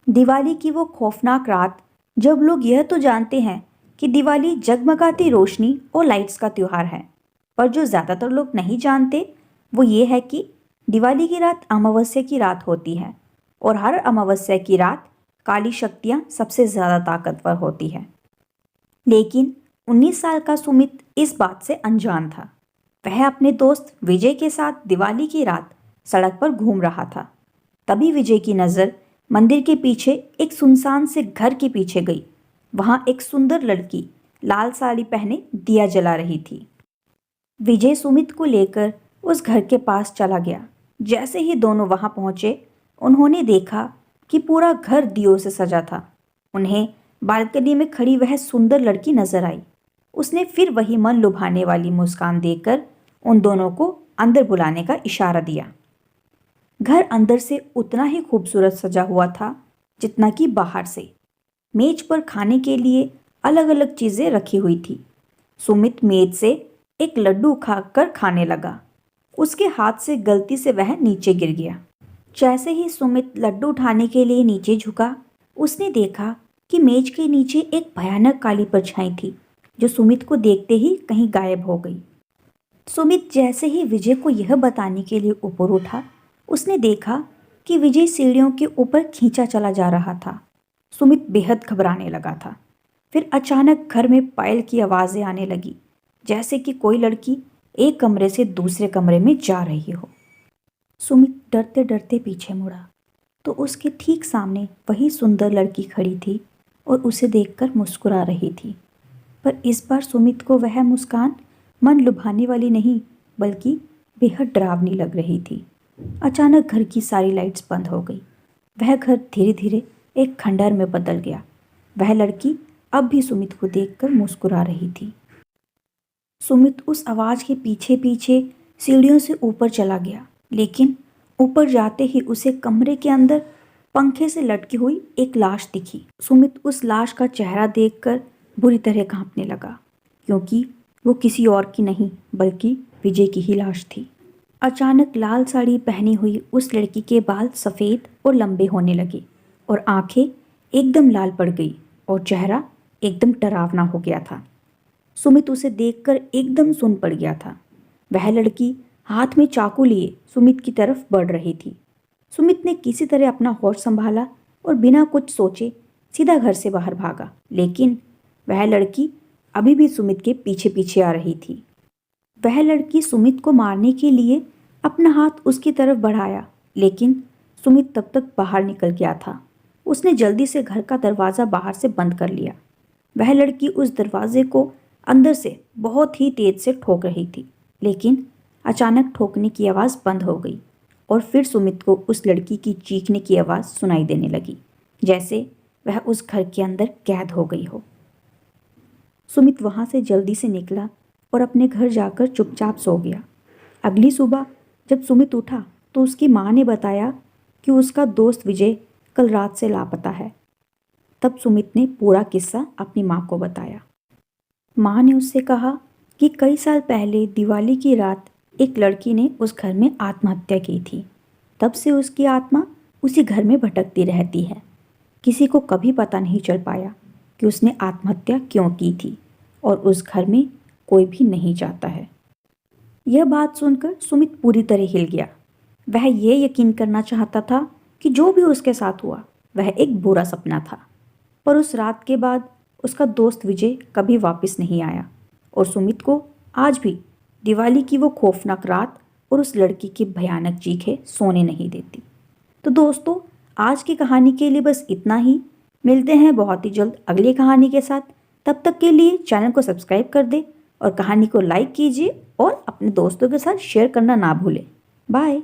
दिवाली की वो खौफनाक रात, जब लोग यह तो जानते हैं कि दिवाली जगमगाती रोशनी और लाइट्स का त्योहार है, पर जो ज़्यादातर लोग नहीं जानते वो ये है कि दिवाली की रात अमावस्या की रात होती है और हर अमावस्या की रात काली शक्तियाँ सबसे ज़्यादा ताकतवर होती है। लेकिन 19 साल का सुमित इस बात से अनजान था। वह अपने दोस्त विजय के साथ दिवाली की रात सड़क पर घूम रहा था। तभी विजय की नज़र मंदिर के पीछे एक सुनसान से घर के पीछे गई। वहाँ एक सुंदर लड़की लाल साड़ी पहने दिया जला रही थी। विजय सुमित को लेकर उस घर के पास चला गया। जैसे ही दोनों वहां पहुंचे, उन्होंने देखा कि पूरा घर दियों से सजा था। उन्हें बालकनी में खड़ी वह सुंदर लड़की नजर आई। उसने फिर वही मन लुभाने वाली मुस्कान देकर उन दोनों को अंदर बुलाने का इशारा दिया। घर अंदर से उतना ही खूबसूरत सजा हुआ था जितना कि बाहर से। मेज पर खाने के लिए अलग अलग चीजें रखी हुई थी। सुमित मेज से एक लड्डू खाकर खाने लगा। उसके हाथ से गलती से वह नीचे गिर गया। जैसे ही सुमित लड्डू उठाने के लिए नीचे झुका, उसने देखा कि मेज के नीचे एक भयानक काली परछाई थी, जो सुमित को देखते ही कहीं गायब हो गई। सुमित जैसे ही विजय को यह बताने के लिए ऊपर उठा, उसने देखा कि विजय सीढ़ियों के ऊपर खींचा चला जा रहा था। सुमित बेहद घबराने लगा था। फिर अचानक घर में पायल की आवाज़ें आने लगी, जैसे कि कोई लड़की एक कमरे से दूसरे कमरे में जा रही हो। सुमित डरते डरते पीछे मुड़ा तो उसके ठीक सामने वही सुंदर लड़की खड़ी थी और उसे देखकर मुस्कुरा रही थी। पर इस बार सुमित को वह मुस्कान मन लुभाने वाली नहीं, बल्कि बेहद डरावनी लग रही थी। अचानक घर की सारी लाइट्स बंद हो गई। वह घर धीरे धीरे एक खंडहर में बदल गया। वह लड़की अब भी सुमित को देखकर मुस्कुरा रही थी। सुमित उस आवाज़ के पीछे पीछे सीढ़ियों से ऊपर चला गया, लेकिन ऊपर जाते ही उसे कमरे के अंदर पंखे से लटकी हुई एक लाश दिखी। सुमित उस लाश का चेहरा देखकर बुरी तरह कांपने लगा, क्योंकि वो किसी और की नहीं बल्कि विजय की ही लाश थी। अचानक लाल साड़ी पहनी हुई उस लड़की के बाल सफ़ेद और लंबे होने लगे और आंखें एकदम लाल पड़ गई और चेहरा एकदम डरावना हो गया था। सुमित उसे देखकर एकदम सुन पड़ गया था। वह लड़की हाथ में चाकू लिए सुमित की तरफ बढ़ रही थी। सुमित ने किसी तरह अपना होश संभाला और बिना कुछ सोचे सीधा घर से बाहर भागा, लेकिन वह लड़की अभी भी सुमित के पीछे पीछे आ रही थी। वह लड़की सुमित को मारने के लिए अपना हाथ उसकी तरफ बढ़ाया, लेकिन सुमित तब तक बाहर निकल गया था। उसने जल्दी से घर का दरवाज़ा बाहर से बंद कर लिया। वह लड़की उस दरवाजे को अंदर से बहुत ही तेज से ठोक रही थी, लेकिन अचानक ठोकने की आवाज़ बंद हो गई और फिर सुमित को उस लड़की की चीखने की आवाज़ सुनाई देने लगी, जैसे वह उस घर के अंदर कैद हो गई हो। सुमित वहाँ से जल्दी से निकला और अपने घर जाकर चुपचाप सो गया। अगली सुबह जब सुमित उठा तो उसकी माँ ने बताया कि उसका दोस्त विजय कल रात से लापता है। तब सुमित ने पूरा किस्सा अपनी माँ को बताया। माँ ने उससे कहा कि कई साल पहले दिवाली की रात एक लड़की ने उस घर में आत्महत्या की थी। तब से उसकी आत्मा उसी घर में भटकती रहती है। किसी को कभी पता नहीं चल पाया कि उसने आत्महत्या क्यों की थी और उस घर में कोई भी नहीं जाता है। यह बात सुनकर सुमित पूरी तरह हिल गया। वह ये यकीन करना चाहता था कि जो भी उसके साथ हुआ वह एक बुरा सपना था। पर उस रात के बाद उसका दोस्त विजय कभी वापस नहीं आया और सुमित को आज भी दिवाली की वो खौफनाक रात और उस लड़की की भयानक चीखें सोने नहीं देती। तो दोस्तों, आज की कहानी के लिए बस इतना ही। मिलते हैं बहुत ही जल्द अगली कहानी के साथ। तब तक के लिए चैनल को सब्सक्राइब कर दे और कहानी को लाइक कीजिए और अपने दोस्तों के साथ शेयर करना ना भूलें। बाय।